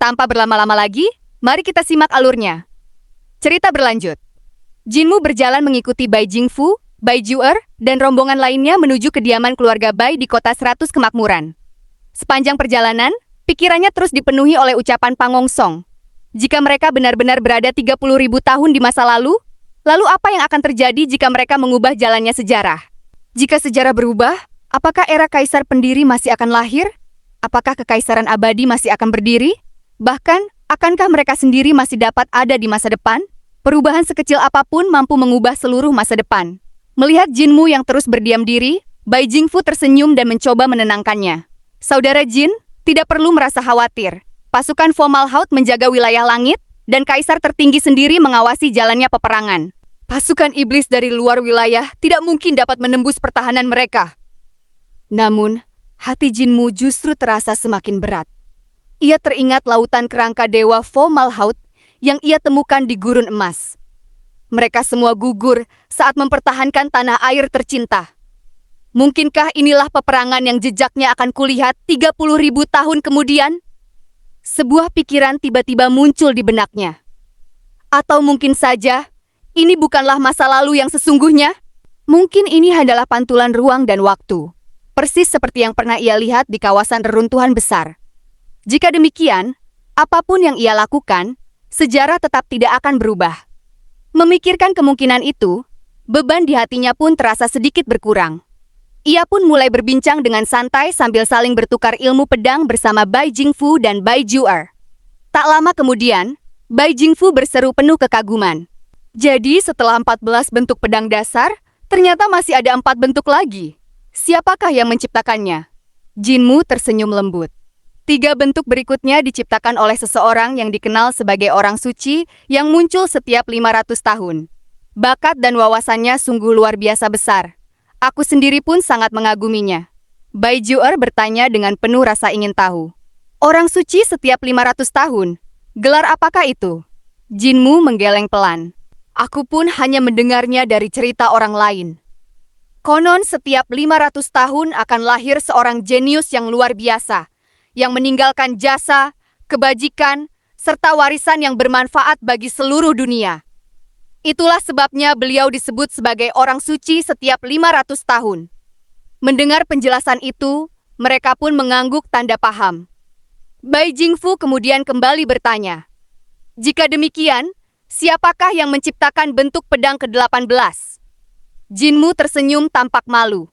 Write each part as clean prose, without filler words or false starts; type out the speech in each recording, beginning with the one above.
Tanpa berlama-lama lagi, mari kita simak alurnya. Cerita berlanjut. Jinmu berjalan mengikuti Bai Jingfu, Bai Juer, dan rombongan lainnya menuju kediaman keluarga Bai di kota 100 kemakmuran. Sepanjang perjalanan, pikirannya terus dipenuhi oleh ucapan Pangongsong. Jika mereka benar-benar berada 30.000 tahun di masa lalu apa yang akan terjadi jika mereka mengubah jalannya sejarah? Jika sejarah berubah, apakah era kaisar pendiri masih akan lahir? Apakah kekaisaran abadi masih akan berdiri? Bahkan, akankah mereka sendiri masih dapat ada di masa depan? Perubahan sekecil apapun mampu mengubah seluruh masa depan. Melihat Jinmu yang terus berdiam diri, Bai Jingfu tersenyum dan mencoba menenangkannya. Saudara Jin, tidak perlu merasa khawatir. Pasukan Fomalhaut menjaga wilayah langit, dan kaisar tertinggi sendiri mengawasi jalannya peperangan. Pasukan iblis dari luar wilayah tidak mungkin dapat menembus pertahanan mereka. Namun, hati Jinmu justru terasa semakin berat. Ia teringat lautan kerangka dewa Fomalhaut yang ia temukan di gurun emas. Mereka semua gugur saat mempertahankan tanah air tercinta. Mungkinkah inilah peperangan yang jejaknya akan kulihat 30.000 tahun kemudian? Sebuah pikiran tiba-tiba muncul di benaknya. Atau mungkin saja, ini bukanlah masa lalu yang sesungguhnya? Mungkin ini adalah pantulan ruang dan waktu. Persis seperti yang pernah ia lihat di kawasan reruntuhan besar. Jika demikian, apapun yang ia lakukan, sejarah tetap tidak akan berubah. Memikirkan kemungkinan itu, beban di hatinya pun terasa sedikit berkurang. Ia pun mulai berbincang dengan santai sambil saling bertukar ilmu pedang bersama Bai Jingfu dan Bai Juer. Tak lama kemudian, Bai Jingfu berseru penuh kekaguman. Jadi setelah 14 bentuk pedang dasar, ternyata masih ada 4 bentuk lagi. Siapakah yang menciptakannya? Jinmu tersenyum lembut. 3 bentuk berikutnya diciptakan oleh seseorang yang dikenal sebagai orang suci yang muncul setiap 500 tahun. Bakat dan wawasannya sungguh luar biasa besar. Aku sendiri pun sangat mengaguminya. Bai Juer bertanya dengan penuh rasa ingin tahu. Orang suci setiap 500 tahun? Gelar apakah itu? Jinmu menggeleng pelan. Aku pun hanya mendengarnya dari cerita orang lain. Konon setiap 500 tahun akan lahir seorang jenius yang luar biasa, yang meninggalkan jasa, kebajikan, serta warisan yang bermanfaat bagi seluruh dunia. Itulah sebabnya beliau disebut sebagai orang suci setiap 500 tahun. Mendengar penjelasan itu, mereka pun mengangguk tanda paham. Bai Jingfu kemudian kembali bertanya, jika demikian, siapakah yang menciptakan bentuk pedang ke-18? Jinmu tersenyum tampak malu.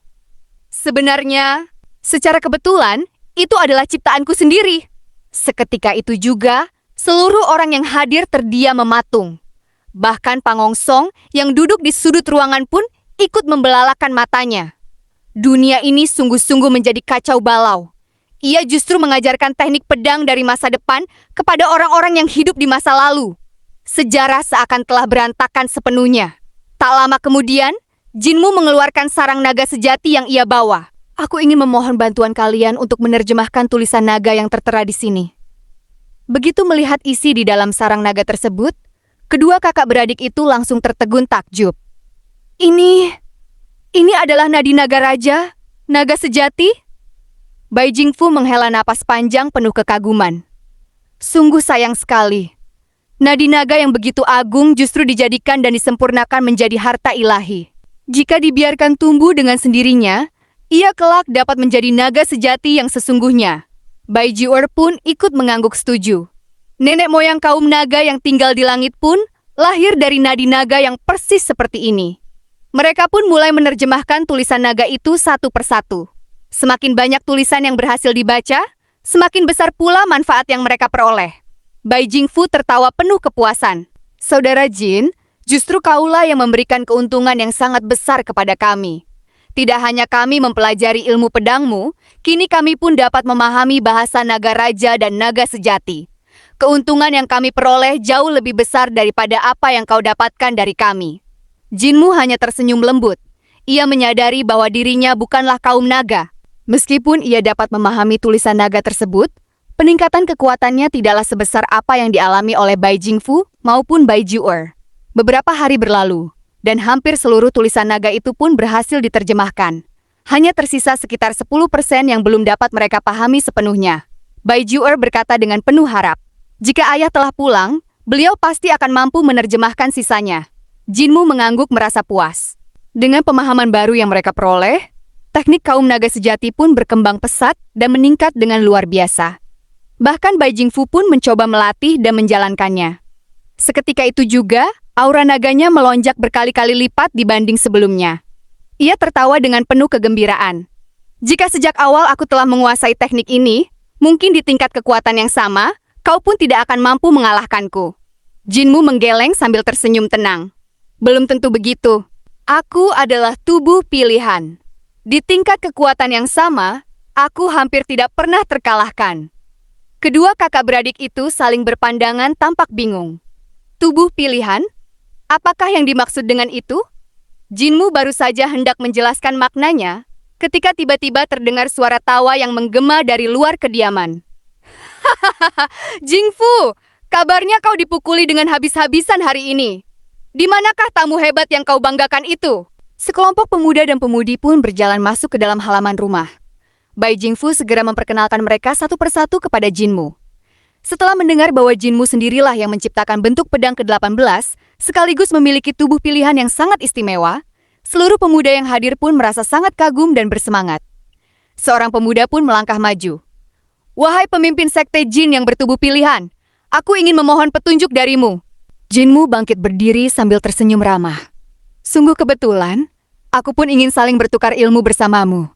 Sebenarnya, secara kebetulan, itu adalah ciptaanku sendiri. Seketika itu juga, seluruh orang yang hadir terdiam mematung. Bahkan Pangongsong yang duduk di sudut ruangan pun ikut membelalakan matanya. Dunia ini sungguh-sungguh menjadi kacau balau. Ia justru mengajarkan teknik pedang dari masa depan kepada orang-orang yang hidup di masa lalu. Sejarah seakan telah berantakan sepenuhnya. Tak lama kemudian, Jinmu mengeluarkan sarang naga sejati yang ia bawa. Aku ingin memohon bantuan kalian untuk menerjemahkan tulisan naga yang tertera di sini. Begitu melihat isi di dalam sarang naga tersebut, kedua kakak beradik itu langsung tertegun takjub. Ini adalah nadi naga raja, naga sejati? Bai Jingfu menghela napas panjang penuh kekaguman. Sungguh sayang sekali. Nadi naga yang begitu agung justru dijadikan dan disempurnakan menjadi harta ilahi. Jika dibiarkan tumbuh dengan sendirinya, ia kelak dapat menjadi naga sejati yang sesungguhnya. Bai Juer pun ikut mengangguk setuju. Nenek moyang kaum naga yang tinggal di langit pun lahir dari nadi naga yang persis seperti ini. Mereka pun mulai menerjemahkan tulisan naga itu satu persatu. Semakin banyak tulisan yang berhasil dibaca, semakin besar pula manfaat yang mereka peroleh. Bai Jingfu tertawa penuh kepuasan. Saudara Jin, justru kaulah yang memberikan keuntungan yang sangat besar kepada kami. Tidak hanya kami mempelajari ilmu pedangmu, kini kami pun dapat memahami bahasa naga raja dan naga sejati. Keuntungan yang kami peroleh jauh lebih besar daripada apa yang kau dapatkan dari kami. Jinmu hanya tersenyum lembut. Ia menyadari bahwa dirinya bukanlah kaum naga. Meskipun ia dapat memahami tulisan naga tersebut, peningkatan kekuatannya tidaklah sebesar apa yang dialami oleh Bai Jingfu maupun Bai Juer. Beberapa hari berlalu, dan hampir seluruh tulisan naga itu pun berhasil diterjemahkan. Hanya tersisa sekitar 10% yang belum dapat mereka pahami sepenuhnya. Bai Juer berkata dengan penuh harap, Jika ayah telah pulang, beliau pasti akan mampu menerjemahkan sisanya. Jinmu mengangguk merasa puas. Dengan pemahaman baru yang mereka peroleh, teknik kaum naga sejati pun berkembang pesat dan meningkat dengan luar biasa. Bahkan Bai Jingfu pun mencoba melatih dan menjalankannya. Seketika itu juga, aura naganya melonjak berkali-kali lipat dibanding sebelumnya. Ia tertawa dengan penuh kegembiraan. Jika sejak awal aku telah menguasai teknik ini, mungkin di tingkat kekuatan yang sama, kau pun tidak akan mampu mengalahkanku. Jinmu menggeleng sambil tersenyum tenang. Belum tentu begitu. Aku adalah tubuh pilihan. Di tingkat kekuatan yang sama, aku hampir tidak pernah terkalahkan. Kedua kakak beradik itu saling berpandangan tampak bingung. Tubuh pilihan? Apakah yang dimaksud dengan itu? Jinmu baru saja hendak menjelaskan maknanya, ketika tiba-tiba terdengar suara tawa yang menggema dari luar kediaman. Hahaha, Jingfu, kabarnya kau dipukuli dengan habis-habisan hari ini. Di manakah tamu hebat yang kau banggakan itu? Sekelompok pemuda dan pemudi pun berjalan masuk ke dalam halaman rumah. Bai Jingfu segera memperkenalkan mereka satu persatu kepada Jinmu. Setelah mendengar bahwa Jinmu sendirilah yang menciptakan bentuk pedang ke-18, sekaligus memiliki tubuh pilihan yang sangat istimewa, seluruh pemuda yang hadir pun merasa sangat kagum dan bersemangat. Seorang pemuda pun melangkah maju. Wahai pemimpin sekte Jin yang bertubuh pilihan, aku ingin memohon petunjuk darimu. Jinmu bangkit berdiri sambil tersenyum ramah. Sungguh kebetulan, aku pun ingin saling bertukar ilmu bersamamu.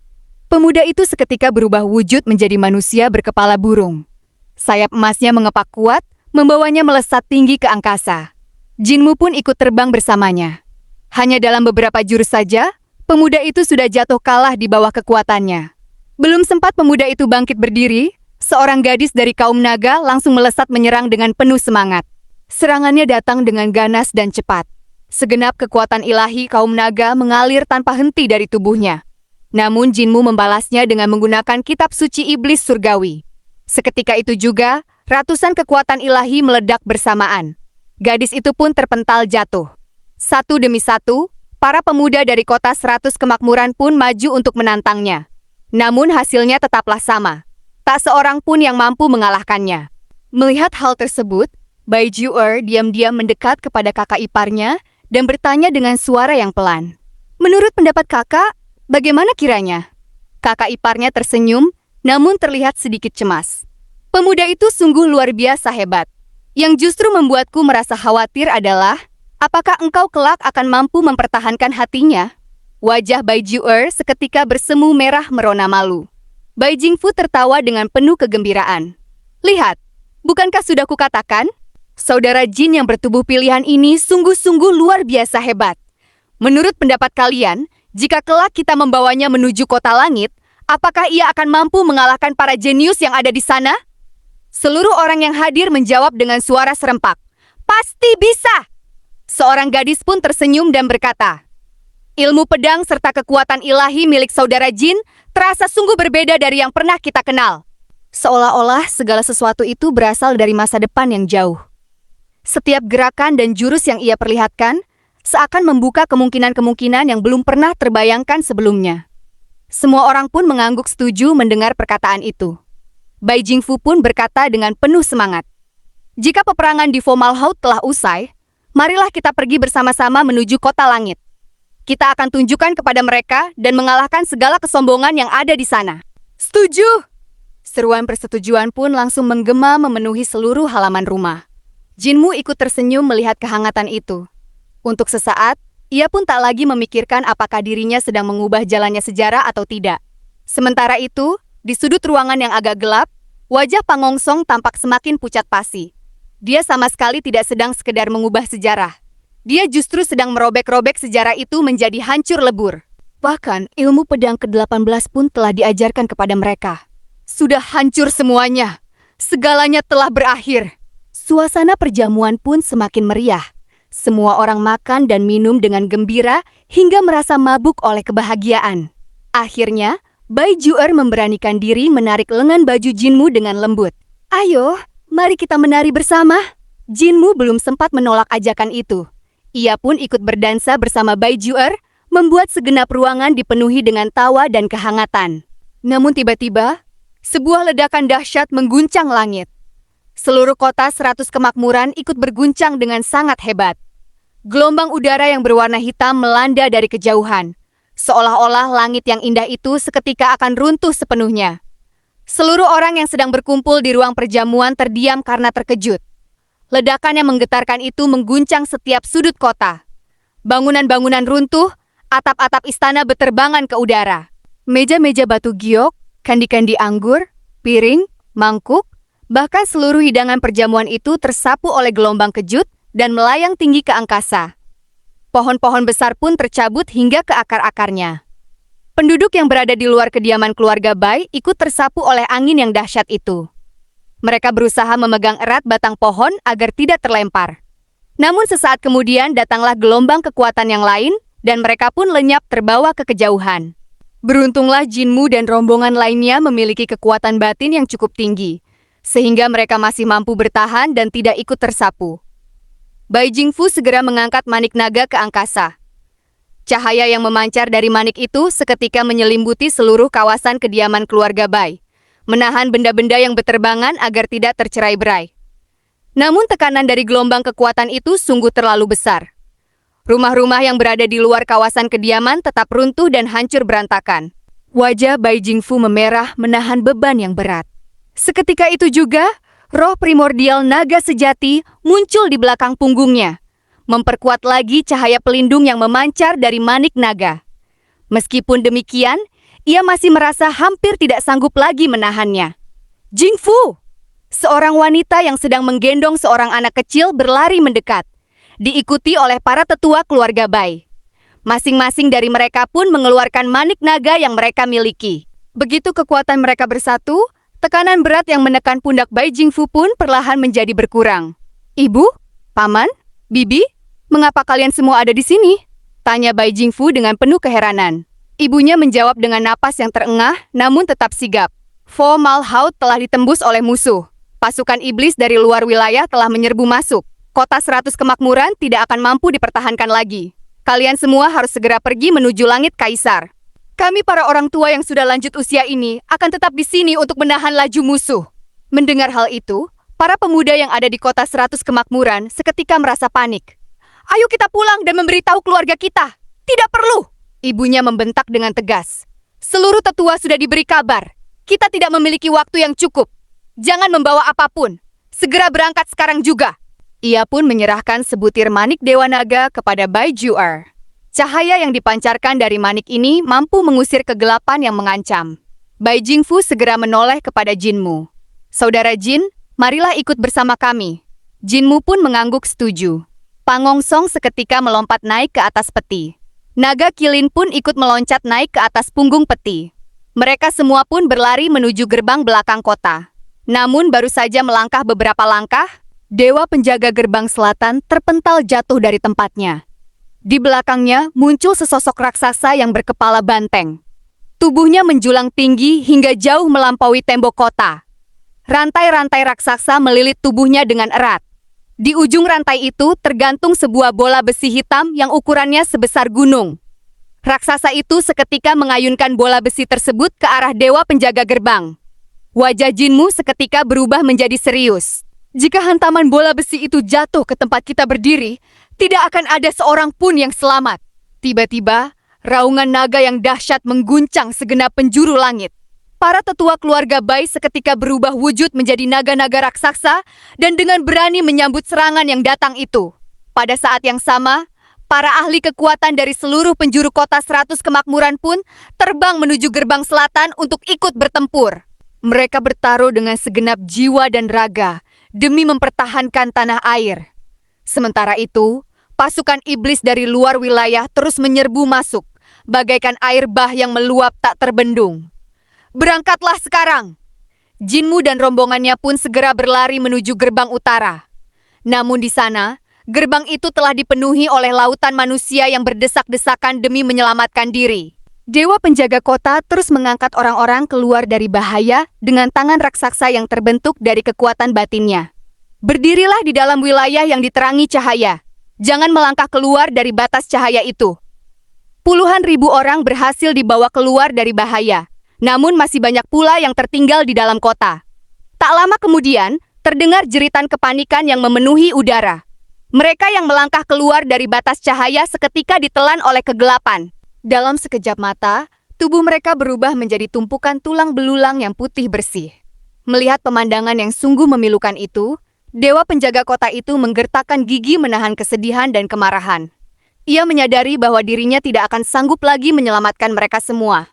Pemuda itu seketika berubah wujud menjadi manusia berkepala burung. Sayap emasnya mengepak kuat, membawanya melesat tinggi ke angkasa. Jinmu pun ikut terbang bersamanya. Hanya dalam beberapa jurus saja, pemuda itu sudah jatuh kalah di bawah kekuatannya. Belum sempat pemuda itu bangkit berdiri, seorang gadis dari kaum naga langsung melesat menyerang dengan penuh semangat. Serangannya datang dengan ganas dan cepat. Segenap kekuatan ilahi kaum naga mengalir tanpa henti dari tubuhnya. Namun Jinmu membalasnya dengan menggunakan kitab suci iblis surgawi. Seketika itu juga, ratusan kekuatan ilahi meledak bersamaan. Gadis itu pun terpental jatuh. Satu demi satu, para pemuda dari kota 100 kemakmuran pun maju untuk menantangnya. Namun hasilnya tetaplah sama. Tak seorang pun yang mampu mengalahkannya. Melihat hal tersebut, Bai Ju'er diam-diam mendekat kepada kakak iparnya dan bertanya dengan suara yang pelan. Menurut pendapat kakak, bagaimana kiranya? Kakak iparnya tersenyum, namun terlihat sedikit cemas. Pemuda itu sungguh luar biasa hebat. Yang justru membuatku merasa khawatir adalah, apakah engkau kelak akan mampu mempertahankan hatinya? Wajah Bai Ju'er seketika bersemu merah merona malu. Bai Jingfu tertawa dengan penuh kegembiraan. Lihat, bukankah sudah kukatakan? Saudara Jin yang bertubuh pilihan ini sungguh-sungguh luar biasa hebat. Menurut pendapat kalian, jika kelak kita membawanya menuju kota langit, apakah ia akan mampu mengalahkan para jenius yang ada di sana? Seluruh orang yang hadir menjawab dengan suara serempak. Pasti bisa! Seorang gadis pun tersenyum dan berkata, ilmu pedang serta kekuatan ilahi milik saudara Jin terasa sungguh berbeda dari yang pernah kita kenal. Seolah-olah segala sesuatu itu berasal dari masa depan yang jauh. Setiap gerakan dan jurus yang ia perlihatkan seakan membuka kemungkinan-kemungkinan yang belum pernah terbayangkan sebelumnya. Semua orang pun mengangguk setuju mendengar perkataan itu. Bai Jingfu pun berkata dengan penuh semangat. Jika peperangan di Fomalhaut telah usai, marilah kita pergi bersama-sama menuju kota langit. Kita akan tunjukkan kepada mereka dan mengalahkan segala kesombongan yang ada di sana. Setuju! Seruan persetujuan pun langsung menggema memenuhi seluruh halaman rumah. Jinmu ikut tersenyum melihat kehangatan itu. Untuk sesaat, ia pun tak lagi memikirkan apakah dirinya sedang mengubah jalannya sejarah atau tidak. Sementara itu, di sudut ruangan yang agak gelap, wajah Pangongsong tampak semakin pucat pasi. Dia sama sekali tidak sedang sekedar mengubah sejarah. Dia justru sedang merobek-robek sejarah itu menjadi hancur lebur. Bahkan, ilmu pedang ke-18 pun telah diajarkan kepada mereka. Sudah hancur semuanya. Segalanya telah berakhir. Suasana perjamuan pun semakin meriah. Semua orang makan dan minum dengan gembira hingga merasa mabuk oleh kebahagiaan. Akhirnya, Bai Ju'er memberanikan diri menarik lengan baju Jinmu dengan lembut. Ayo, mari kita menari bersama. Jinmu belum sempat menolak ajakan itu. Ia pun ikut berdansa bersama Bai Ju'er, membuat segenap ruangan dipenuhi dengan tawa dan kehangatan. Namun tiba-tiba, sebuah ledakan dahsyat mengguncang langit. Seluruh kota 100 kemakmuran ikut berguncang dengan sangat hebat. Gelombang udara yang berwarna hitam melanda dari kejauhan. Seolah-olah langit yang indah itu seketika akan runtuh sepenuhnya. Seluruh orang yang sedang berkumpul di ruang perjamuan terdiam karena terkejut. Ledakan yang menggetarkan itu mengguncang setiap sudut kota. Bangunan-bangunan runtuh, atap-atap istana berterbangan ke udara. Meja-meja batu giok, kandi-kandi anggur, piring, mangkuk, bahkan seluruh hidangan perjamuan itu tersapu oleh gelombang kejut dan melayang tinggi ke angkasa. Pohon-pohon besar pun tercabut hingga ke akar-akarnya. Penduduk yang berada di luar kediaman keluarga Bai ikut tersapu oleh angin yang dahsyat itu. Mereka berusaha memegang erat batang pohon agar tidak terlempar. Namun sesaat kemudian datanglah gelombang kekuatan yang lain dan mereka pun lenyap terbawa ke kejauhan. Beruntunglah Jinmu dan rombongan lainnya memiliki kekuatan batin yang cukup tinggi, sehingga mereka masih mampu bertahan dan tidak ikut tersapu. Bai Jingfu segera mengangkat manik naga ke angkasa. Cahaya yang memancar dari manik itu seketika menyelimbuti seluruh kawasan kediaman keluarga Bai, menahan benda-benda yang berterbangan agar tidak tercerai-berai. Namun tekanan dari gelombang kekuatan itu sungguh terlalu besar. Rumah-rumah yang berada di luar kawasan kediaman tetap runtuh dan hancur berantakan. Wajah Bai Jingfu memerah menahan beban yang berat. Seketika itu juga, roh primordial naga sejati muncul di belakang punggungnya, memperkuat lagi cahaya pelindung yang memancar dari manik naga. Meskipun demikian, ia masih merasa hampir tidak sanggup lagi menahannya. Jingfu! Seorang wanita yang sedang menggendong seorang anak kecil berlari mendekat, diikuti oleh para tetua keluarga Bai. Masing-masing dari mereka pun mengeluarkan manik naga yang mereka miliki. Begitu kekuatan mereka bersatu, tekanan berat yang menekan pundak Bai Jingfu pun perlahan menjadi berkurang. Ibu? Paman? Bibi? Mengapa kalian semua ada di sini? Tanya Bai Jingfu dengan penuh keheranan. Ibunya menjawab dengan napas yang terengah namun tetap sigap. Fo Malhaut telah ditembus oleh musuh. Pasukan iblis dari luar wilayah telah menyerbu masuk. Kota 100 kemakmuran tidak akan mampu dipertahankan lagi. Kalian semua harus segera pergi menuju langit kaisar. Kami para orang tua yang sudah lanjut usia ini akan tetap di sini untuk menahan laju musuh. Mendengar hal itu, para pemuda yang ada di kota 100 kemakmuran seketika merasa panik. Ayo kita pulang dan memberitahu keluarga kita. Tidak perlu. Ibunya membentak dengan tegas. Seluruh tetua sudah diberi kabar. Kita tidak memiliki waktu yang cukup. Jangan membawa apapun. Segera berangkat sekarang juga. Ia pun menyerahkan sebutir manik Dewa Naga kepada Bai Ju'er. Cahaya yang dipancarkan dari manik ini mampu mengusir kegelapan yang mengancam. Bai Jingfu segera menoleh kepada Jinmu. Saudara Jin, marilah ikut bersama kami. Jinmu pun mengangguk setuju. Pangongsong seketika melompat naik ke atas peti. Naga Kilin pun ikut meloncat naik ke atas punggung peti. Mereka semua pun berlari menuju gerbang belakang kota. Namun baru saja melangkah beberapa langkah, Dewa penjaga gerbang selatan terpental jatuh dari tempatnya. Di belakangnya muncul sesosok raksasa yang berkepala banteng. Tubuhnya menjulang tinggi hingga jauh melampaui tembok kota. Rantai-rantai raksasa melilit tubuhnya dengan erat. Di ujung rantai itu tergantung sebuah bola besi hitam yang ukurannya sebesar gunung. Raksasa itu seketika mengayunkan bola besi tersebut ke arah dewa penjaga gerbang. Wajah Jinmu seketika berubah menjadi serius. Jika hantaman bola besi itu jatuh ke tempat kita berdiri, tidak akan ada seorang pun yang selamat. Tiba-tiba, raungan naga yang dahsyat mengguncang segenap penjuru langit. Para tetua keluarga Bai seketika berubah wujud menjadi naga-naga raksasa dan dengan berani menyambut serangan yang datang itu. Pada saat yang sama, para ahli kekuatan dari seluruh penjuru kota 100 kemakmuran pun terbang menuju gerbang selatan untuk ikut bertempur. Mereka bertaruh dengan segenap jiwa dan raga demi mempertahankan tanah air. Sementara itu, pasukan iblis dari luar wilayah terus menyerbu masuk, bagaikan air bah yang meluap tak terbendung. Berangkatlah sekarang! Jinmu dan rombongannya pun segera berlari menuju gerbang utara. Namun di sana, gerbang itu telah dipenuhi oleh lautan manusia yang berdesak-desakan demi menyelamatkan diri. Dewa penjaga kota terus mengangkat orang-orang keluar dari bahaya dengan tangan raksasa yang terbentuk dari kekuatan batinnya. Berdirilah di dalam wilayah yang diterangi cahaya. Jangan melangkah keluar dari batas cahaya itu. Puluhan ribu orang berhasil dibawa keluar dari bahaya. Namun masih banyak pula yang tertinggal di dalam kota. Tak lama kemudian, Terdengar jeritan kepanikan yang memenuhi udara. Mereka yang melangkah keluar dari batas cahaya seketika ditelan oleh kegelapan. Dalam sekejap mata, tubuh mereka berubah menjadi tumpukan tulang belulang yang putih bersih. Melihat pemandangan yang sungguh memilukan itu, dewa penjaga kota itu menggertakkan gigi menahan kesedihan dan kemarahan. Ia menyadari bahwa dirinya tidak akan sanggup lagi menyelamatkan mereka semua.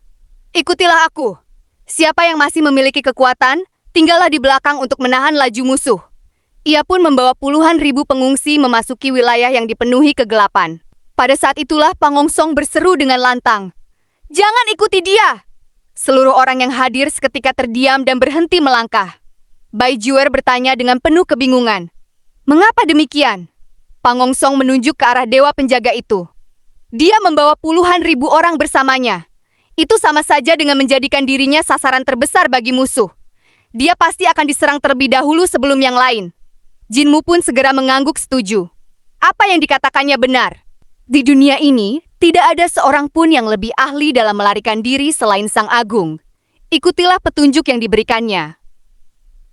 Ikutilah aku. Siapa yang masih memiliki kekuatan, tinggallah di belakang untuk menahan laju musuh. Ia pun membawa puluhan ribu pengungsi memasuki wilayah yang dipenuhi kegelapan. Pada saat itulah Pangongsong berseru dengan lantang. Jangan ikuti dia! Seluruh orang yang hadir seketika terdiam dan berhenti melangkah. Bai Juer bertanya dengan penuh kebingungan. Mengapa demikian? Pangongsong menunjuk ke arah dewa penjaga itu. Dia membawa puluhan ribu orang bersamanya. Itu sama saja dengan menjadikan dirinya sasaran terbesar bagi musuh. Dia pasti akan diserang terlebih dahulu sebelum yang lain. Jinmu pun segera mengangguk setuju. Apa yang dikatakannya benar. Di dunia ini, tidak ada seorang pun yang lebih ahli dalam melarikan diri selain Sang Agung. Ikutilah petunjuk yang diberikannya.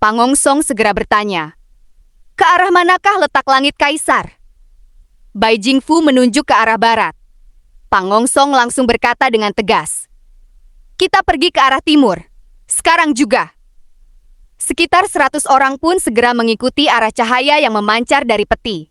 Pangongsong segera bertanya. Ke arah manakah letak langit kaisar? Bai Jingfu menunjuk ke arah barat. Pangongsong langsung berkata dengan tegas. Kita pergi ke arah timur. Sekarang juga. Sekitar 100 orang pun segera mengikuti arah cahaya yang memancar dari peti.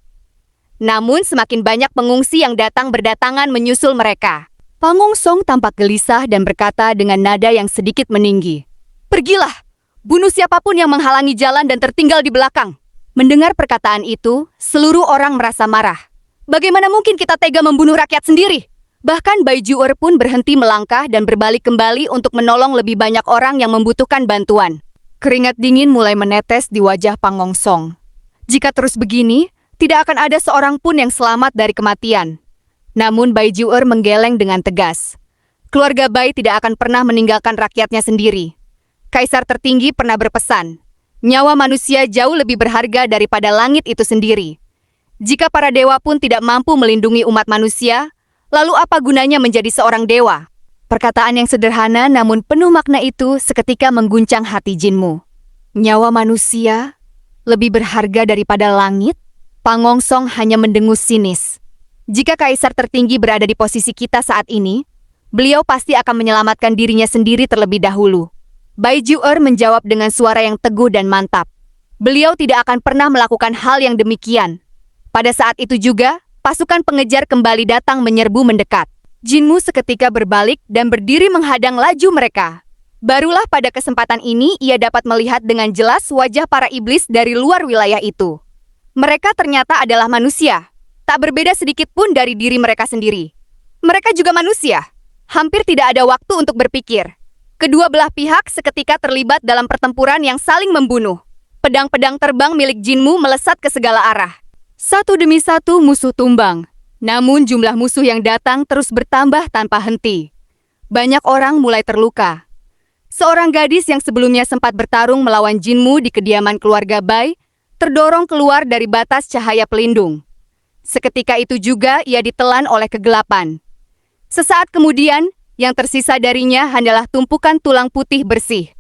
Namun semakin banyak pengungsi yang datang berdatangan menyusul mereka. Pangongsong tampak gelisah dan berkata dengan nada yang sedikit meninggi. Pergilah, bunuh siapapun yang menghalangi jalan dan tertinggal di belakang. Mendengar perkataan itu, seluruh orang merasa marah. Bagaimana mungkin kita tega membunuh rakyat sendiri? Bahkan Bai Juer pun berhenti melangkah dan berbalik kembali untuk menolong lebih banyak orang yang membutuhkan bantuan. Keringat dingin mulai menetes di wajah Pangongsong. Jika terus begini, tidak akan ada seorang pun yang selamat dari kematian. Namun Bai Juer menggeleng dengan tegas. Keluarga Bai tidak akan pernah meninggalkan rakyatnya sendiri. Kaisar tertinggi pernah berpesan, nyawa manusia jauh lebih berharga daripada langit itu sendiri. Jika para dewa pun tidak mampu melindungi umat manusia, lalu apa gunanya menjadi seorang dewa? Perkataan yang sederhana namun penuh makna itu seketika mengguncang hati Jinmu. Nyawa manusia lebih berharga daripada langit? Pangongsong hanya mendengus sinis. Jika kaisar tertinggi berada di posisi kita saat ini, beliau pasti akan menyelamatkan dirinya sendiri terlebih dahulu. Bai Juer menjawab dengan suara yang teguh dan mantap. Beliau tidak akan pernah melakukan hal yang demikian. Pada saat itu juga, pasukan pengejar kembali datang menyerbu mendekat. Jinmu seketika berbalik dan berdiri menghadang laju mereka. Barulah pada kesempatan ini ia dapat melihat dengan jelas wajah para iblis dari luar wilayah itu. Mereka ternyata adalah manusia. Tak berbeda sedikit pun dari diri mereka sendiri. Mereka juga manusia. Hampir tidak ada waktu untuk berpikir. Kedua belah pihak seketika terlibat dalam pertempuran yang saling membunuh. Pedang-pedang terbang milik Jinmu melesat ke segala arah. Satu demi satu musuh tumbang. Namun jumlah musuh yang datang terus bertambah tanpa henti. Banyak orang mulai terluka. Seorang gadis yang sebelumnya sempat bertarung melawan Jinmu di kediaman keluarga Bai, terdorong keluar dari batas cahaya pelindung. Seketika itu juga ia ditelan oleh kegelapan. Sesaat kemudian, yang tersisa darinya hanyalah tumpukan tulang putih bersih.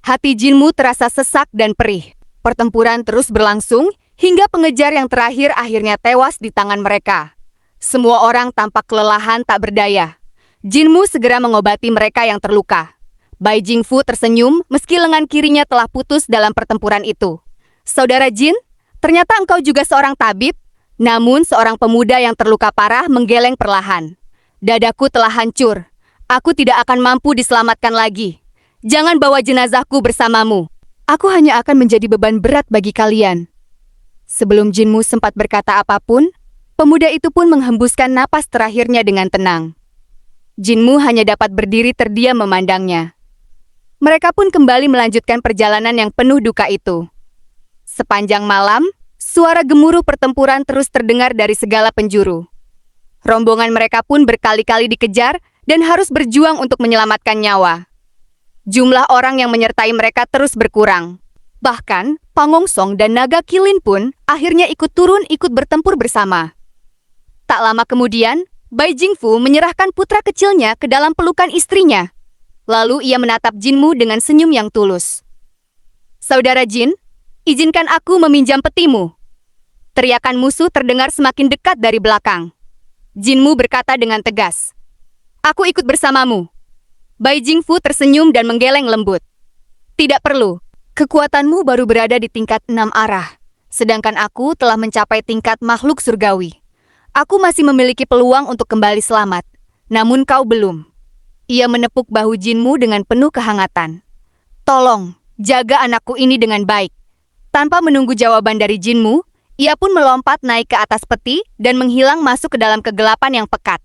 Hati Jinmu terasa sesak dan perih. Pertempuran terus berlangsung, hingga pengejar yang terakhir akhirnya tewas di tangan mereka. Semua orang tampak kelelahan tak berdaya. Jinmu segera mengobati mereka yang terluka. Bai Jingfu tersenyum meski lengan kirinya telah putus dalam pertempuran itu. Saudara Jin, ternyata engkau juga seorang tabib. Namun seorang pemuda yang terluka parah menggeleng perlahan. Dadaku telah hancur. Aku tidak akan mampu diselamatkan lagi. Jangan bawa jenazahku bersamamu. Aku hanya akan menjadi beban berat bagi kalian. Sebelum Jinmu sempat berkata apapun, pemuda itu pun menghembuskan napas terakhirnya dengan tenang. Jinmu hanya dapat berdiri terdiam memandangnya. Mereka pun kembali melanjutkan perjalanan yang penuh duka itu. Sepanjang malam, suara gemuruh pertempuran terus terdengar dari segala penjuru. Rombongan mereka pun berkali-kali dikejar dan harus berjuang untuk menyelamatkan nyawa. Jumlah orang yang menyertai mereka terus berkurang. Bahkan, Pangongsong dan naga Kilin pun akhirnya ikut turun ikut bertempur bersama. Tak lama kemudian, Bai Jingfu menyerahkan putra kecilnya ke dalam pelukan istrinya. Lalu ia menatap Jinmu dengan senyum yang tulus. Saudara Jin, Izinkan aku meminjam petimu. Teriakan musuh terdengar semakin dekat dari belakang. Jinmu berkata dengan tegas. Aku ikut bersamamu. Bai Jingfu tersenyum dan menggeleng lembut. Tidak perlu. Kekuatanmu baru berada di tingkat 6 arah. Sedangkan aku telah mencapai tingkat makhluk surgawi. Aku masih memiliki peluang untuk kembali selamat. Namun kau belum. Ia menepuk bahu Jinmu dengan penuh kehangatan. Tolong, jaga anakku ini dengan baik. Tanpa menunggu jawaban dari Jinmu, ia pun melompat naik ke atas peti dan menghilang masuk ke dalam kegelapan yang pekat.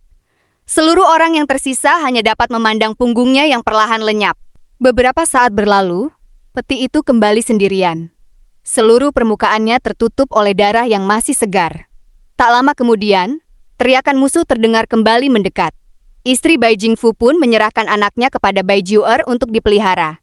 Seluruh orang yang tersisa hanya dapat memandang punggungnya yang perlahan lenyap. Beberapa saat berlalu, peti itu kembali sendirian. Seluruh permukaannya tertutup oleh darah yang masih segar. Tak lama kemudian, teriakan musuh terdengar kembali mendekat. Istri Bai Jingfu pun menyerahkan anaknya kepada Bai Jiu'er untuk dipelihara.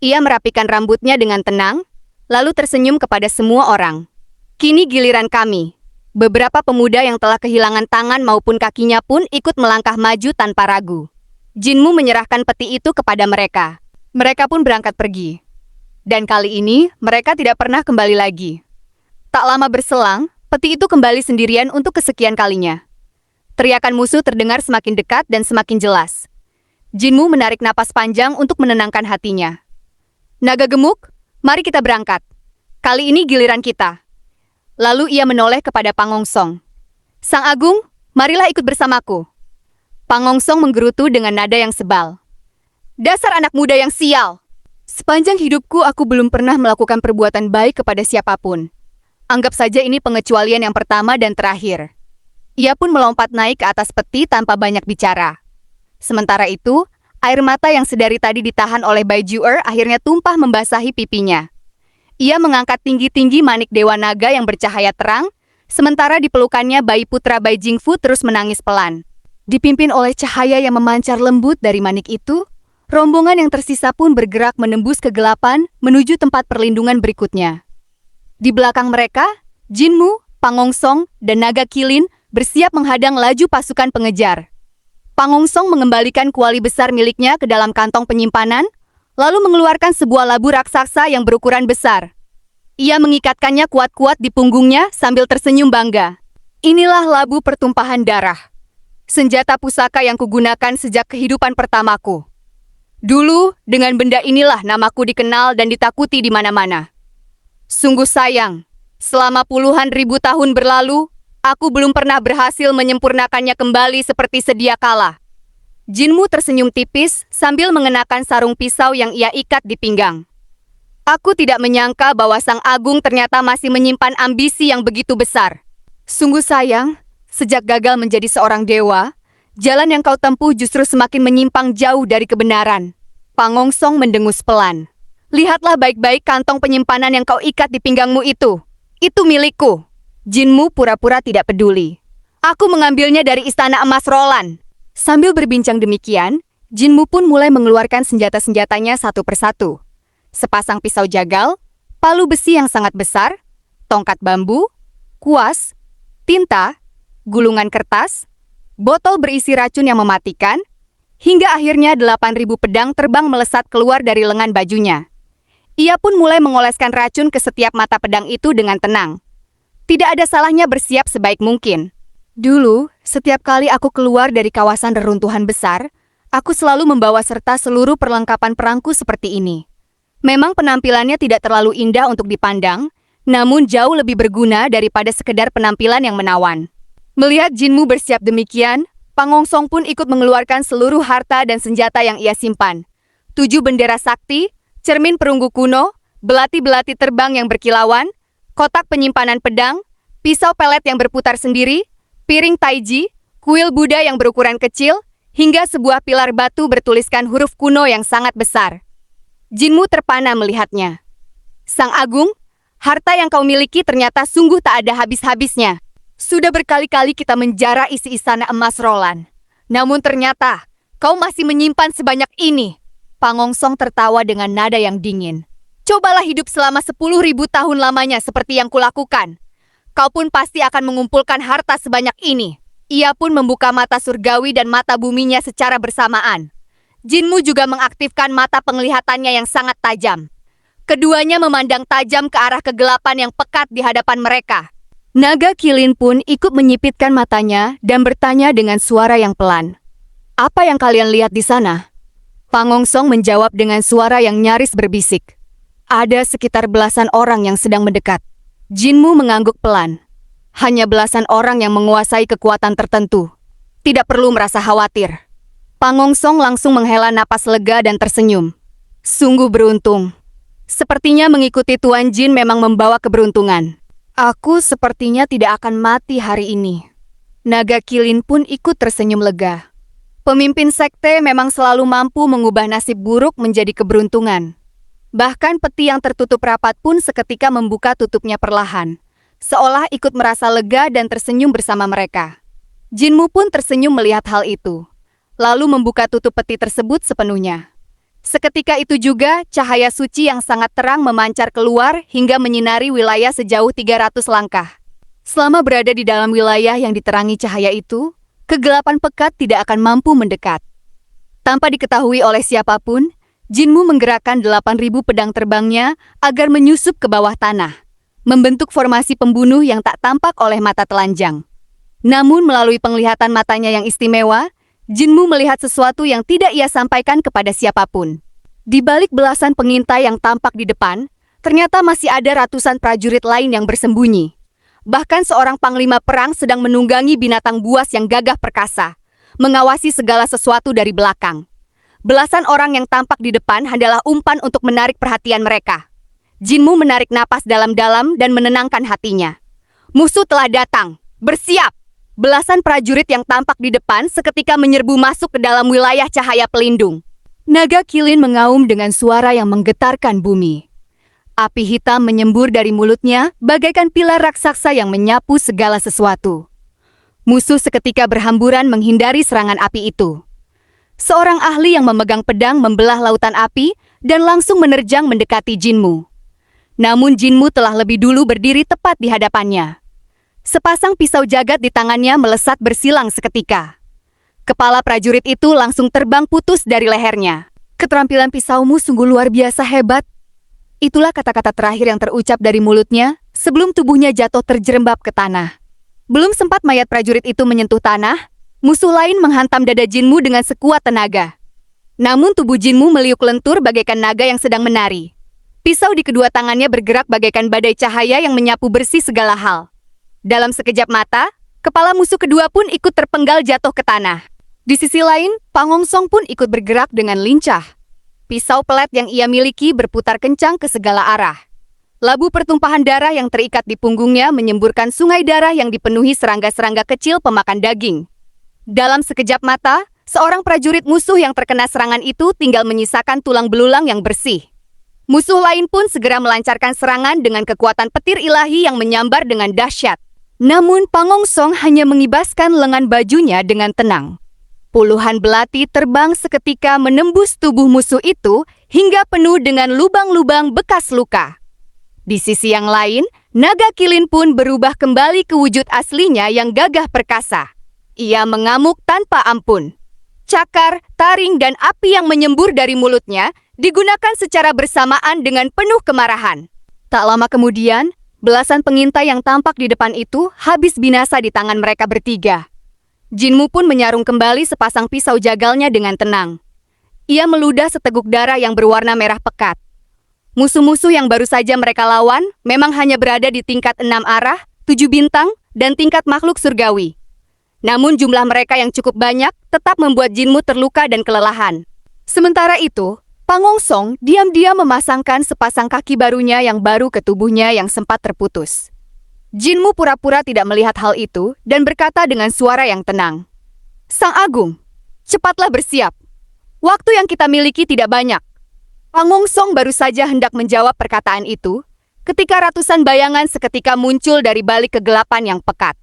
Ia merapikan rambutnya dengan tenang, lalu tersenyum kepada semua orang. Kini giliran kami. Beberapa pemuda yang telah kehilangan tangan maupun kakinya pun ikut melangkah maju tanpa ragu. Jinmu menyerahkan peti itu kepada mereka. Mereka pun berangkat pergi. Dan kali ini, mereka tidak pernah kembali lagi. Tak lama berselang, peti itu kembali sendirian untuk kesekian kalinya. Teriakan musuh terdengar semakin dekat dan semakin jelas. Jinmu menarik napas panjang untuk menenangkan hatinya. Naga gemuk, mari kita berangkat. Kali ini giliran kita. Lalu ia menoleh kepada Pangongsong. Sang Agung, marilah ikut bersamaku. Pangongsong menggerutu dengan nada yang sebal. Dasar anak muda yang sial! Sepanjang hidupku aku belum pernah melakukan perbuatan baik kepada siapapun. Anggap saja ini pengecualian yang pertama dan terakhir. Ia pun melompat naik ke atas peti tanpa banyak bicara. Sementara itu, air mata yang sedari tadi ditahan oleh Bai Jiu'er akhirnya tumpah membasahi pipinya. Ia mengangkat tinggi-tinggi manik Dewa Naga yang bercahaya terang, sementara di pelukannya bayi putra Bai Jingfu terus menangis pelan. Dipimpin oleh cahaya yang memancar lembut dari manik itu, rombongan yang tersisa pun bergerak menembus kegelapan menuju tempat perlindungan berikutnya. Di belakang mereka, Jinmu, Pangongsong, dan Naga Kilin bersiap menghadang laju pasukan pengejar. Pangongsong mengembalikan kuali besar miliknya ke dalam kantong penyimpanan, lalu mengeluarkan sebuah labu raksasa yang berukuran besar. Ia mengikatkannya kuat-kuat di punggungnya sambil tersenyum bangga. Inilah labu pertumpahan darah. Senjata pusaka yang kugunakan sejak kehidupan pertamaku. Dulu, dengan benda inilah namaku dikenal dan ditakuti di mana-mana. Sungguh sayang, selama puluhan ribu tahun berlalu, aku belum pernah berhasil menyempurnakannya kembali seperti sedia kala. Jinmu tersenyum tipis sambil mengenakan sarung pisau yang ia ikat di pinggang. Aku tidak menyangka bahwa Sang Agung ternyata masih menyimpan ambisi yang begitu besar. Sungguh sayang, sejak gagal menjadi seorang dewa, jalan yang kau tempuh justru semakin menyimpang jauh dari kebenaran. Pangongsong mendengus pelan. Lihatlah baik-baik kantong penyimpanan yang kau ikat di pinggangmu itu. Itu milikku. Jinmu pura-pura tidak peduli. Aku mengambilnya dari Istana Emas Roland. Sambil berbincang demikian, Jinmu pun mulai mengeluarkan senjata-senjatanya satu persatu. Sepasang pisau jagal, palu besi yang sangat besar, tongkat bambu, kuas, tinta, gulungan kertas, botol berisi racun yang mematikan, hingga akhirnya 8.000 pedang terbang melesat keluar dari lengan bajunya. Ia pun mulai mengoleskan racun ke setiap mata pedang itu dengan tenang. Tidak ada salahnya bersiap sebaik mungkin. Dulu, setiap kali aku keluar dari kawasan reruntuhan besar, aku selalu membawa serta seluruh perlengkapan perangku seperti ini. Memang penampilannya tidak terlalu indah untuk dipandang, namun jauh lebih berguna daripada sekedar penampilan yang menawan. Melihat Jinmu bersiap demikian, Pangongsong pun ikut mengeluarkan seluruh harta dan senjata yang ia simpan. 7 bendera sakti, cermin perunggu kuno, belati-belati terbang yang berkilauan, kotak penyimpanan pedang, pisau pelet yang berputar sendiri, piring taiji, kuil Buddha yang berukuran kecil, hingga sebuah pilar batu bertuliskan huruf kuno yang sangat besar. Jinmu terpana melihatnya. Sang Agung, harta yang kau miliki ternyata sungguh tak ada habis-habisnya. Sudah berkali-kali kita menjara isi Istana Emas Roland. Namun ternyata, kau masih menyimpan sebanyak ini. Pangongsong tertawa dengan nada yang dingin. Cobalah hidup selama 10.000 tahun lamanya seperti yang kulakukan. Kau pun pasti akan mengumpulkan harta sebanyak ini. Ia pun membuka mata surgawi dan mata buminya secara bersamaan. Jinmu juga mengaktifkan mata penglihatannya yang sangat tajam. Keduanya memandang tajam ke arah kegelapan yang pekat di hadapan mereka. Naga Kilin pun ikut menyipitkan matanya dan bertanya dengan suara yang pelan. "Apa yang kalian lihat di sana?" Pangongsong menjawab dengan suara yang nyaris berbisik. "Ada sekitar belasan orang yang sedang mendekat." Jinmu mengangguk pelan. "Hanya belasan orang yang menguasai kekuatan tertentu. Tidak perlu merasa khawatir." Pangongsong langsung menghela napas lega dan tersenyum. Sungguh beruntung. Sepertinya mengikuti Tuan Jin memang membawa keberuntungan. Aku sepertinya tidak akan mati hari ini. Naga Kilin pun ikut tersenyum lega. Pemimpin sekte memang selalu mampu mengubah nasib buruk menjadi keberuntungan. Bahkan peti yang tertutup rapat pun seketika membuka tutupnya perlahan, seolah ikut merasa lega dan tersenyum bersama mereka. Jinmu pun tersenyum melihat hal itu, lalu membuka tutup peti tersebut sepenuhnya. Seketika itu juga, cahaya suci yang sangat terang memancar keluar hingga menyinari wilayah sejauh 300 langkah. Selama berada di dalam wilayah yang diterangi cahaya itu, kegelapan pekat tidak akan mampu mendekat. Tanpa diketahui oleh siapapun, Jinmu menggerakkan 8.000 pedang terbangnya agar menyusup ke bawah tanah, membentuk formasi pembunuh yang tak tampak oleh mata telanjang. Namun melalui penglihatan matanya yang istimewa, Jinmu melihat sesuatu yang tidak ia sampaikan kepada siapapun. Di balik belasan pengintai yang tampak di depan, ternyata masih ada ratusan prajurit lain yang bersembunyi. Bahkan seorang panglima perang sedang menunggangi binatang buas yang gagah perkasa, mengawasi segala sesuatu dari belakang. Belasan orang yang tampak di depan adalah umpan untuk menarik perhatian mereka. Jinmu menarik napas dalam-dalam dan menenangkan hatinya. Musuh telah datang, bersiap! Belasan prajurit yang tampak di depan seketika menyerbu masuk ke dalam wilayah cahaya pelindung. Naga Kilin mengaum dengan suara yang menggetarkan bumi. Api hitam menyembur dari mulutnya bagaikan pilar raksasa yang menyapu segala sesuatu. Musuh seketika berhamburan menghindari serangan api itu. Seorang ahli yang memegang pedang membelah lautan api dan langsung menerjang mendekati Jinmu. Namun Jinmu telah lebih dulu berdiri tepat di hadapannya. Sepasang pisau jagat di tangannya melesat bersilang seketika. Kepala prajurit itu langsung terbang putus dari lehernya. "Keterampilan pisaumu sungguh luar biasa hebat." Itulah kata-kata terakhir yang terucap dari mulutnya sebelum tubuhnya jatuh terjerembab ke tanah. Belum sempat mayat prajurit itu menyentuh tanah, musuh lain menghantam dada Jinmu dengan sekuat tenaga. Namun tubuh Jinmu meliuk lentur bagaikan naga yang sedang menari. Pisau di kedua tangannya bergerak bagaikan badai cahaya yang menyapu bersih segala hal. Dalam sekejap mata, kepala musuh kedua pun ikut terpenggal jatuh ke tanah. Di sisi lain, Pangongsong pun ikut bergerak dengan lincah. Pisau pelet yang ia miliki berputar kencang ke segala arah. Labu pertumpahan darah yang terikat di punggungnya menyemburkan sungai darah yang dipenuhi serangga-serangga kecil pemakan daging. Dalam sekejap mata, seorang prajurit musuh yang terkena serangan itu tinggal menyisakan tulang belulang yang bersih. Musuh lain pun segera melancarkan serangan dengan kekuatan petir ilahi yang menyambar dengan dahsyat. Namun Pangongsong hanya mengibaskan lengan bajunya dengan tenang. Puluhan belati terbang seketika menembus tubuh musuh itu hingga penuh dengan lubang-lubang bekas luka. Di sisi yang lain, Naga Kilin pun berubah kembali ke wujud aslinya yang gagah perkasa. Ia mengamuk tanpa ampun. Cakar, taring, dan api yang menyembur dari mulutnya digunakan secara bersamaan dengan penuh kemarahan. Tak lama kemudian, belasan pengintai yang tampak di depan itu habis binasa di tangan mereka bertiga. Jinmu pun menyarung kembali sepasang pisau jagalnya dengan tenang. Ia meludah seteguk darah yang berwarna merah pekat. Musuh-musuh yang baru saja mereka lawan memang hanya berada di tingkat 6 arah, 7 bintang, dan tingkat makhluk surgawi. Namun jumlah mereka yang cukup banyak tetap membuat Jinmu terluka dan kelelahan. Sementara itu, Pangongsong diam-diam memasangkan sepasang kaki barunya yang baru ke tubuhnya yang sempat terputus. Jinmu pura-pura tidak melihat hal itu dan berkata dengan suara yang tenang. "Sang Agung, cepatlah bersiap. Waktu yang kita miliki tidak banyak." Pangongsong baru saja hendak menjawab perkataan itu, ketika ratusan bayangan seketika muncul dari balik kegelapan yang pekat.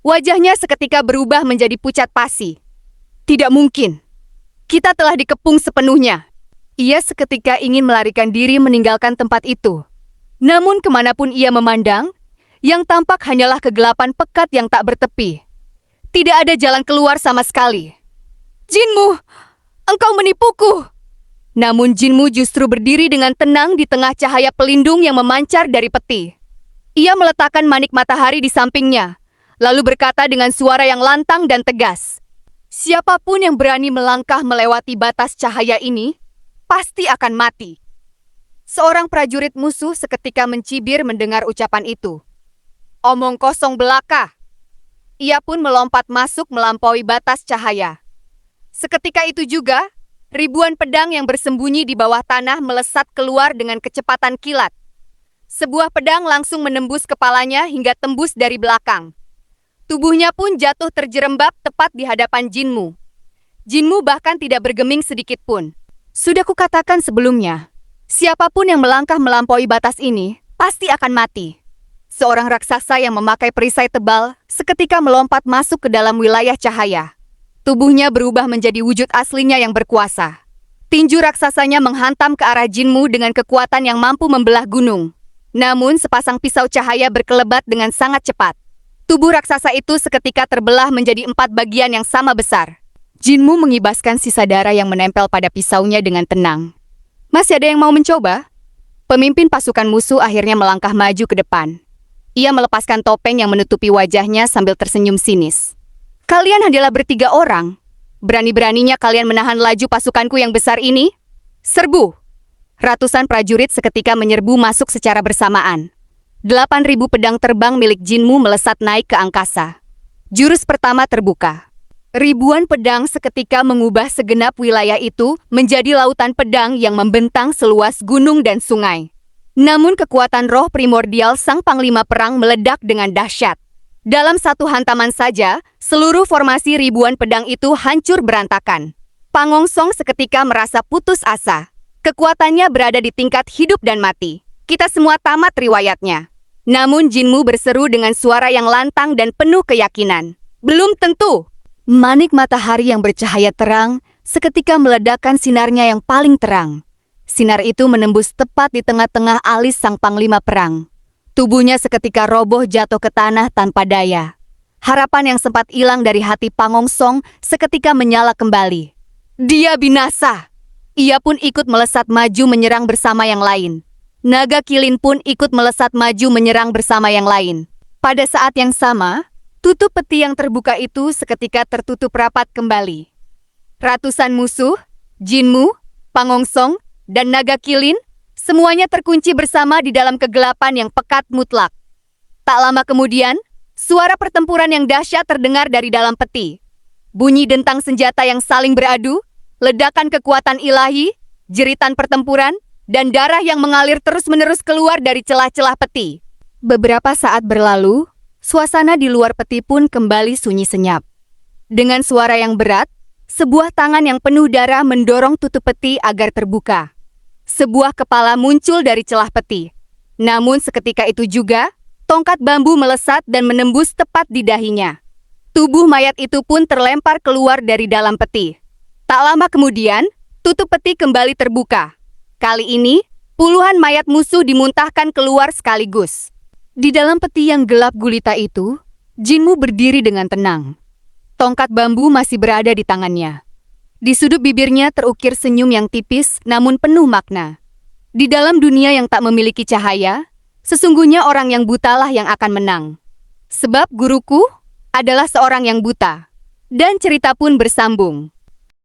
Wajahnya seketika berubah menjadi pucat pasi. "Tidak mungkin. Kita telah dikepung sepenuhnya." Ia seketika ingin melarikan diri meninggalkan tempat itu. Namun kemanapun ia memandang, yang tampak hanyalah kegelapan pekat yang tak bertepi. Tidak ada jalan keluar sama sekali. "Jinmu, engkau menipuku!" Namun Jinmu justru berdiri dengan tenang di tengah cahaya pelindung yang memancar dari peti. Ia meletakkan manik matahari di sampingnya, lalu berkata dengan suara yang lantang dan tegas, "Siapapun yang berani melangkah melewati batas cahaya ini, pasti akan mati." Seorang prajurit musuh seketika mencibir mendengar ucapan itu. "Omong kosong belaka." Ia pun melompat masuk melampaui batas cahaya. Seketika itu juga, ribuan pedang yang bersembunyi di bawah tanah melesat keluar dengan kecepatan kilat. Sebuah pedang langsung menembus kepalanya hingga tembus dari belakang. Tubuhnya pun jatuh terjerembab tepat di hadapan Jinmu. Jinmu bahkan tidak bergeming sedikit pun. Sudah kukatakan sebelumnya, siapapun yang melangkah melampaui batas ini, pasti akan mati. Seorang raksasa yang memakai perisai tebal seketika melompat masuk ke dalam wilayah cahaya. Tubuhnya berubah menjadi wujud aslinya yang berkuasa. Tinju raksasanya menghantam ke arah Jinmu dengan kekuatan yang mampu membelah gunung. Namun sepasang pisau cahaya berkelebat dengan sangat cepat. Tubuh raksasa itu seketika terbelah menjadi 4 bagian yang sama besar. Jinmu mengibaskan sisa darah yang menempel pada pisaunya dengan tenang. "Masih ada yang mau mencoba?" Pemimpin pasukan musuh akhirnya melangkah maju ke depan. Ia melepaskan topeng yang menutupi wajahnya sambil tersenyum sinis. "Kalian hanyalah bertiga orang. Berani-beraninya kalian menahan laju pasukanku yang besar ini? Serbu!" Ratusan prajurit seketika menyerbu masuk secara bersamaan. 8.000 pedang terbang milik Jinmu melesat naik ke angkasa. Jurus pertama terbuka. Ribuan pedang seketika mengubah segenap wilayah itu menjadi lautan pedang yang membentang seluas gunung dan sungai. Namun kekuatan roh primordial sang panglima perang meledak dengan dahsyat. Dalam satu hantaman saja, seluruh formasi ribuan pedang itu hancur berantakan. Pangongsong seketika merasa putus asa. Kekuatannya berada di tingkat hidup dan mati. Kita semua tamat riwayatnya. Namun Jinmu berseru dengan suara yang lantang dan penuh keyakinan. "Belum tentu." Manik matahari yang bercahaya terang seketika meledakkan sinarnya yang paling terang. Sinar itu menembus tepat di tengah-tengah alis sang panglima perang. Tubuhnya seketika roboh jatuh ke tanah tanpa daya. Harapan yang sempat hilang dari hati Pangongsong seketika menyala kembali. Dia binasa. Ia pun ikut melesat maju menyerang bersama yang lain. Naga Kilin pun ikut melesat maju menyerang bersama yang lain. Pada saat yang sama, tutup peti yang terbuka itu seketika tertutup rapat kembali. Ratusan musuh, Jinmu, Pangongsong, dan Naga Kilin, semuanya terkunci bersama di dalam kegelapan yang pekat mutlak. Tak lama kemudian, suara pertempuran yang dahsyat terdengar dari dalam peti. Bunyi dentang senjata yang saling beradu, ledakan kekuatan ilahi, jeritan pertempuran, dan darah yang mengalir terus-menerus keluar dari celah-celah peti. Beberapa saat berlalu, suasana di luar peti pun kembali sunyi senyap. Dengan suara yang berat, sebuah tangan yang penuh darah mendorong tutup peti agar terbuka. Sebuah kepala muncul dari celah peti. Namun seketika itu juga, tongkat bambu melesat dan menembus tepat di dahinya. Tubuh mayat itu pun terlempar keluar dari dalam peti. Tak lama kemudian, tutup peti kembali terbuka. Kali ini, puluhan mayat musuh dimuntahkan keluar sekaligus. Di dalam peti yang gelap gulita itu, Jinmu berdiri dengan tenang. Tongkat bambu masih berada di tangannya. Di sudut bibirnya terukir senyum yang tipis namun penuh makna. Di dalam dunia yang tak memiliki cahaya, sesungguhnya orang yang butalah yang akan menang. Sebab guruku adalah seorang yang buta. Dan cerita pun bersambung.